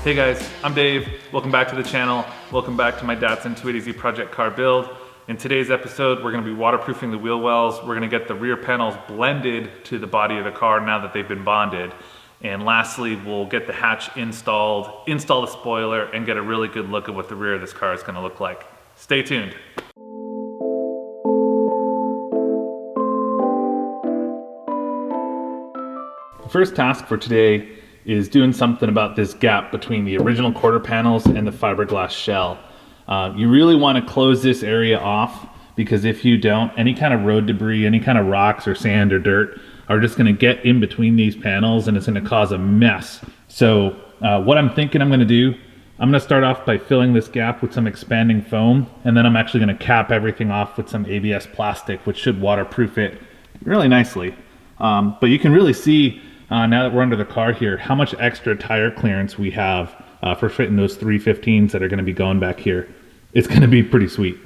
Hey guys, I'm Dave. Welcome back to the channel. Welcome back to my Datsun 280Z project car build. In today's episode, we're going to be waterproofing the wheel wells. We're going to get the rear panels blended to the body of the car now that they've been bonded. And lastly, we'll get the hatch installed, install the spoiler, and get a really good look at what the rear of this car is going to look like. Stay tuned. The first task for today is doing something about this gap between the original quarter panels and the fiberglass shell. You really want to close this area off, because if you don't, any kind of road debris, any kind of rocks or sand or dirt are just going to get in between these panels and it's going to cause a mess. So what I'm thinking I'm going to do, I'm going to start off by filling this gap with some expanding foam, and then I'm actually going to cap everything off with some ABS plastic, which should waterproof it really nicely. But you can really see now that we're under the car here, how much extra tire clearance we have for fitting those 315s that are going to be going back here. It's going to be pretty sweet.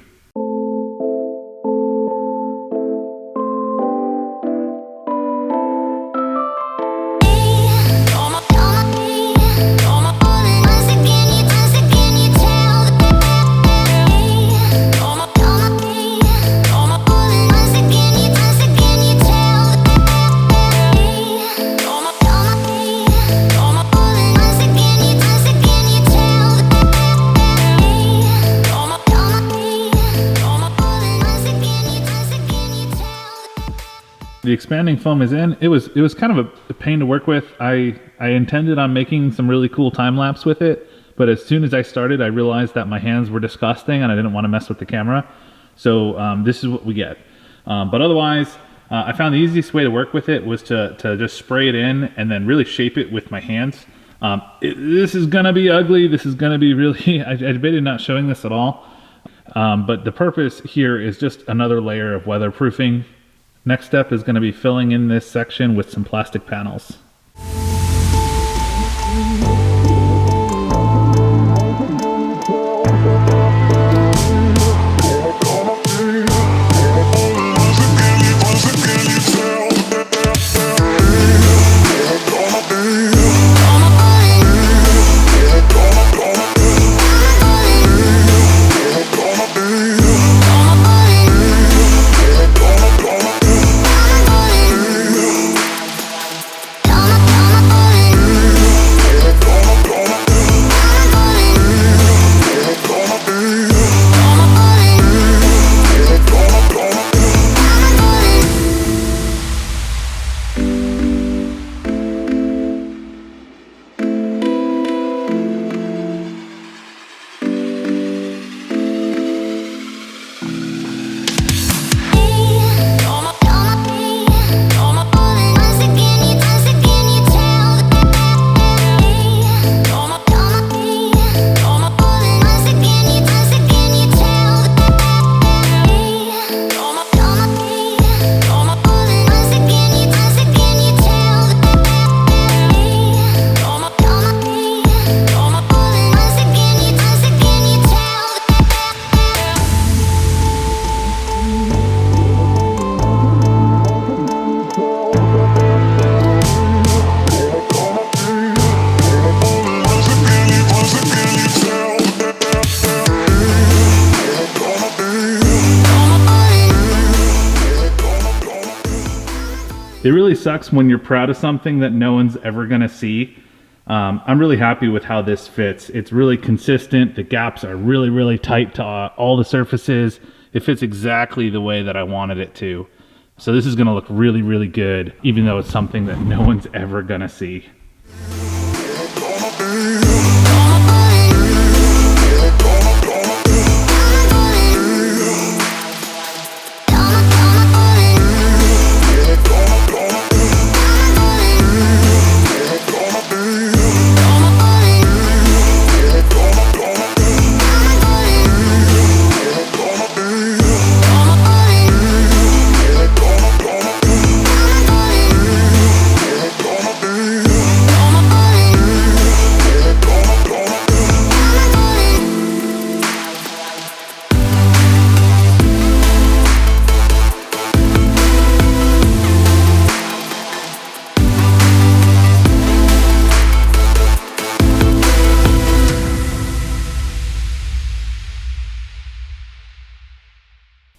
The expanding foam is in. It was kind of a pain to work with. I intended on making some really cool time lapse with it, but as soon as I started, I realized that my hands were disgusting and I didn't want to mess with the camera. So this is what we get. But otherwise, I found the easiest way to work with it was to just spray it in and then really shape it with my hands. This is gonna be ugly. This is gonna be really, I debated not showing this at all. But the purpose here is just another layer of weatherproofing. Next step is going to be filling in this section with some plastic panels. It really sucks when you're proud of something that no one's ever gonna see. I'm really happy with how this fits. It's really consistent. The gaps are really, really tight to all the surfaces. It fits exactly the way that I wanted it to. So this is gonna look really, really good, even though it's something that no one's ever gonna see.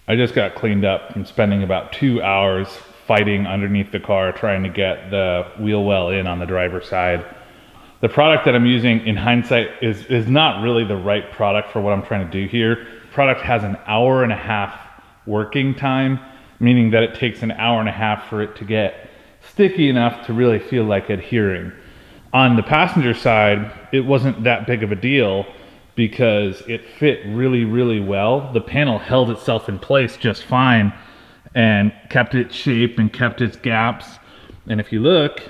I just got cleaned up from spending about 2 hours fighting underneath the car trying to get the wheel well in on the driver's side. The product that I'm using in hindsight is not really the right product for what I'm trying to do here. The product has an hour and a half working time, meaning that it takes an hour and a half for it to get sticky enough to really feel like adhering. On the passenger side, it wasn't that big of a deal because it fit really, really well. The panel held itself in place just fine and kept its shape and kept its gaps. And if you look,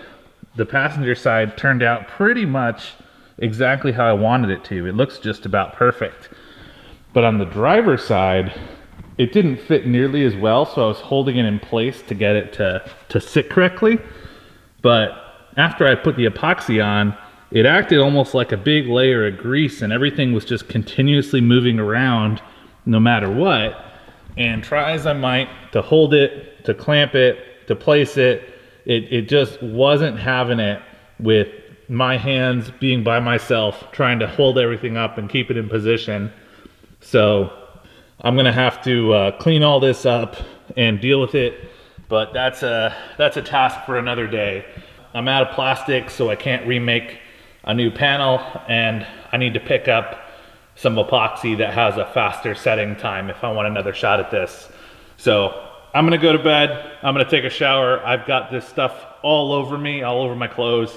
the passenger side turned out pretty much exactly how I wanted it to. It looks just about perfect. But on the driver's side, it didn't fit nearly as well, so I was holding it in place to get it to sit correctly. But after I put the epoxy on, it acted almost like a big layer of grease, and everything was just continuously moving around no matter what. And try as I might to hold it, to clamp it, to place it, it just wasn't having it with my hands being by myself, trying to hold everything up and keep it in position. So I'm gonna have to clean all this up and deal with it, but that's a task for another day. I'm out of plastic, so I can't remake a new panel, and I need to pick up some epoxy that has a faster setting time if I want another shot at this. So I'm gonna go to bed, I'm gonna take a shower. I've got this stuff all over me, all over my clothes,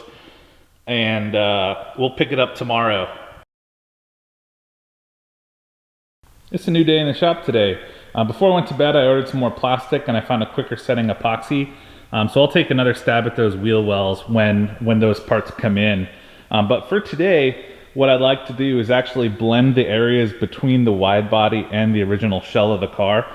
and we'll pick it up tomorrow. It's a new day in the shop today. Before I went to bed, I ordered some more plastic and I found a quicker setting epoxy. So I'll take another stab at those wheel wells when those parts come in. But for today, what I'd like to do is actually blend the areas between the wide body and the original shell of the car,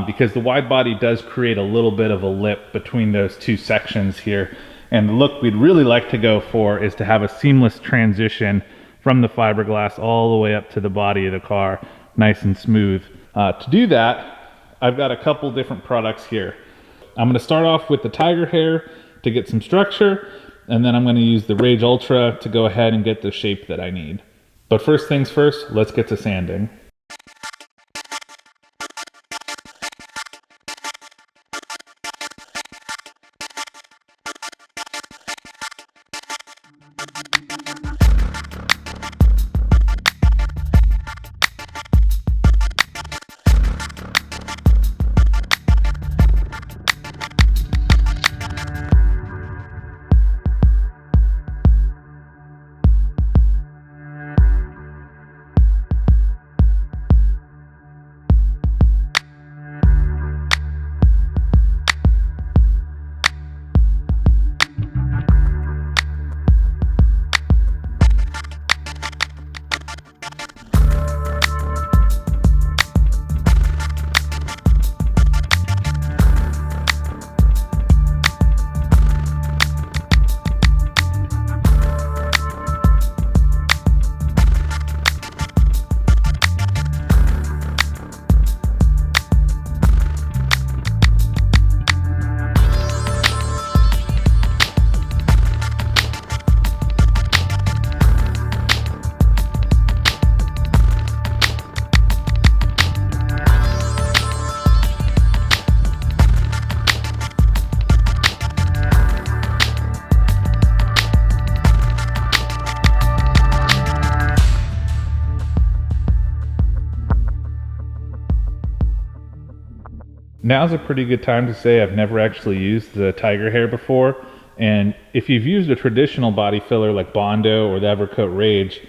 because the wide body does create a little bit of a lip between those two sections here. And the look we'd really like to go for is to have a seamless transition from the fiberglass all the way up to the body of the car, nice and smooth. To do that, I've got a couple different products here. I'm going to start off with the Tiger Hair to get some structure, and then I'm going to use the Rage Ultra to go ahead and get the shape that I need. But first things first, let's get to sanding. Now's a pretty good time to say I've never actually used the Tiger Hair before, and if you've used a traditional body filler like Bondo or the Evercoat Rage,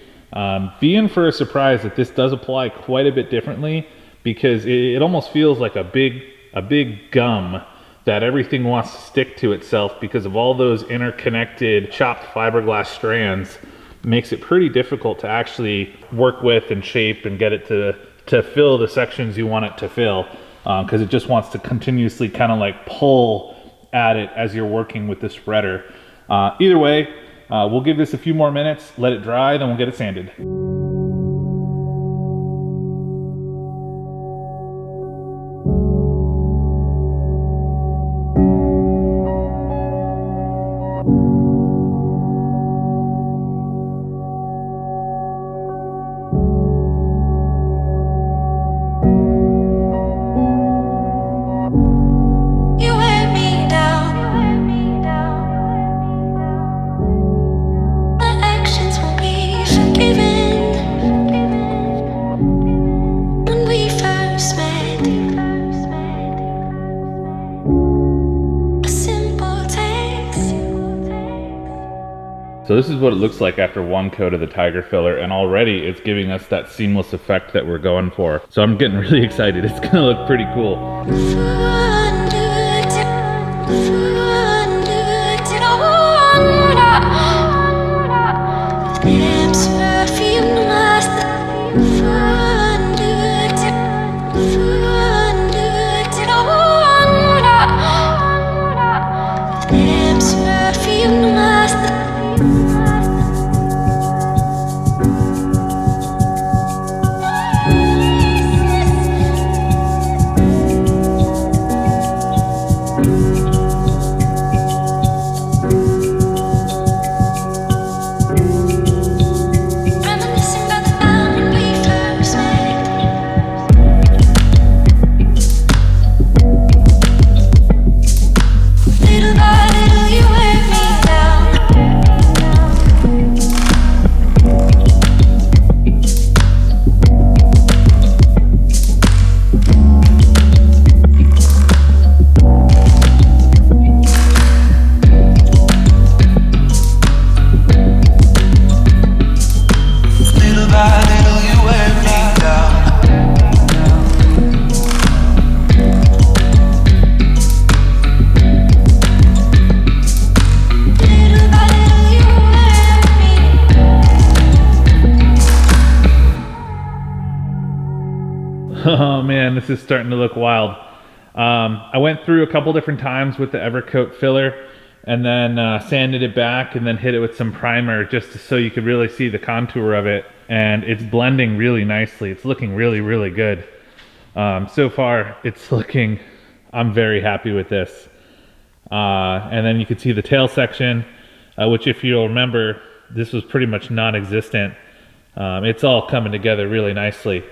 be in for a surprise that this does apply quite a bit differently, because it almost feels like a big gum that everything wants to stick to itself because of all those interconnected chopped fiberglass strands. Makes it pretty difficult to actually work with and shape and get it to fill the sections you want it to fill, because it just wants to continuously kind of like pull at it as you're working with the spreader. Either way, we'll give this a few more minutes, let it dry, then we'll get it sanded. So this is what it looks like after one coat of the Tiger filler, and already it's giving us that seamless effect that we're going for. So I'm getting really excited. It's gonna look pretty cool. Oh man, this is starting to look wild. I went through a couple different times with the Evercoat filler and then sanded it back and then hit it with some primer just so you could really see the contour of it. And it's blending really nicely. It's looking really, really good. So far, it's looking, I'm very happy with this. And then you can see the tail section, which if you'll remember, this was pretty much non-existent. It's all coming together really nicely.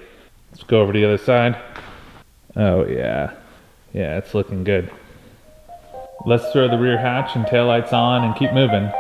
Let's go over to the other side. Oh yeah. Yeah, it's looking good. Let's throw the rear hatch and taillights on and keep moving.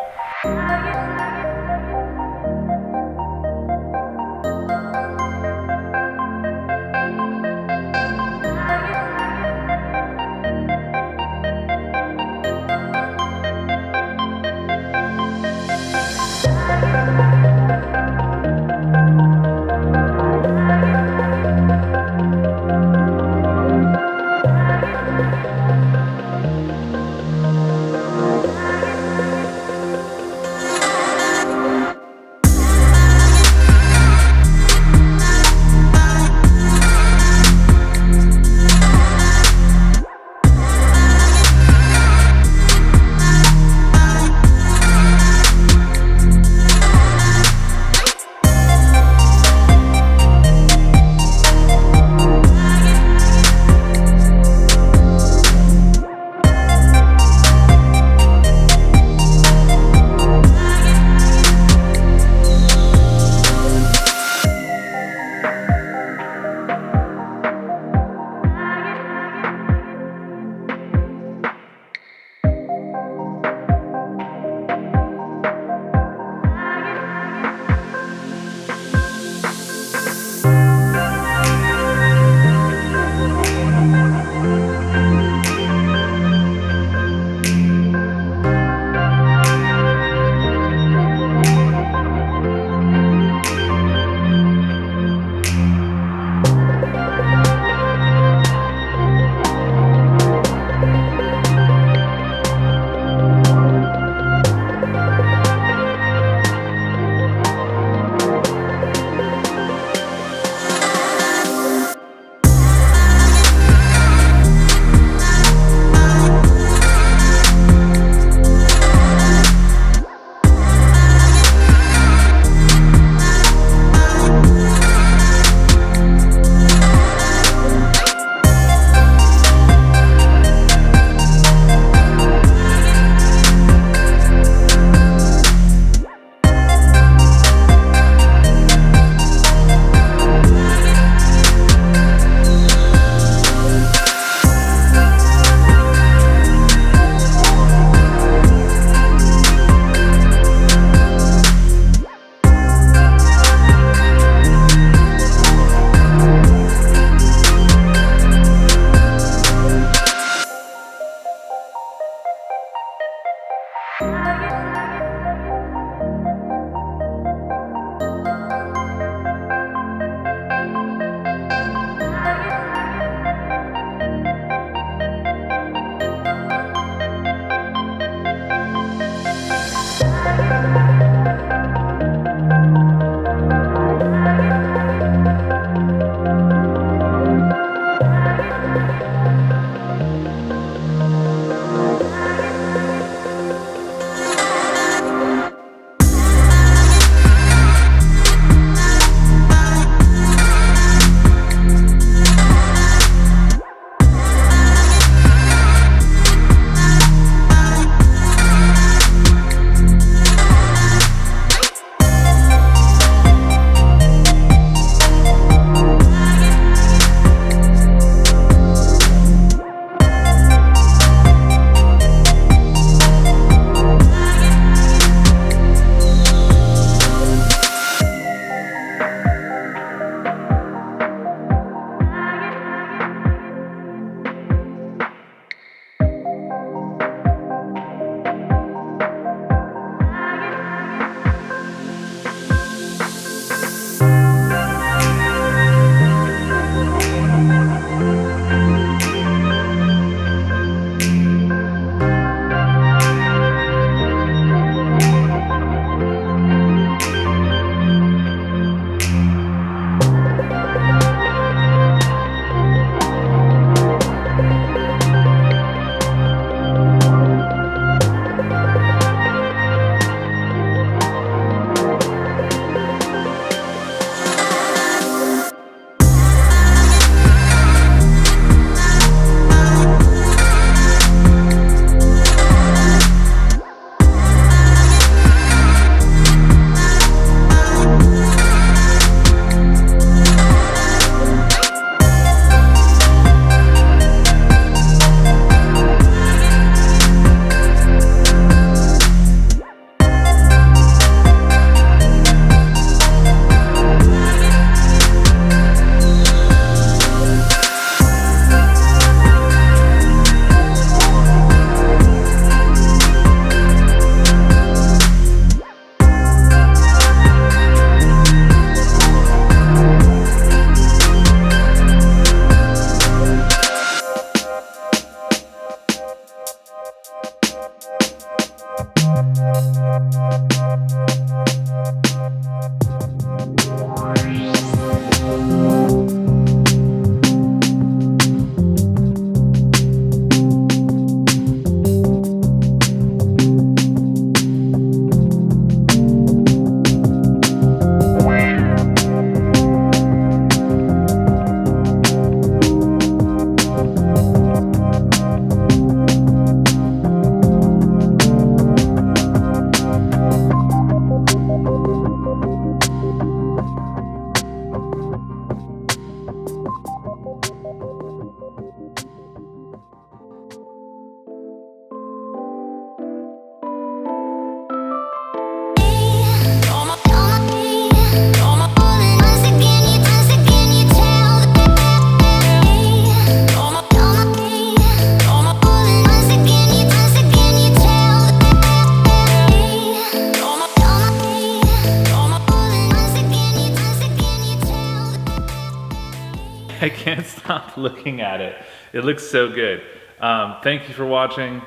I can't stop looking at it. It looks so good. Thank you for watching.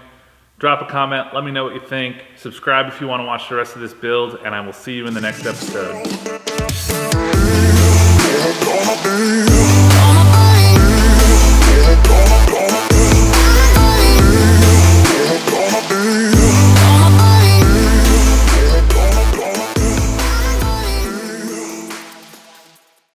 Drop a comment, let me know what you think. Subscribe if you want to watch the rest of this build, and I will see you in the next episode.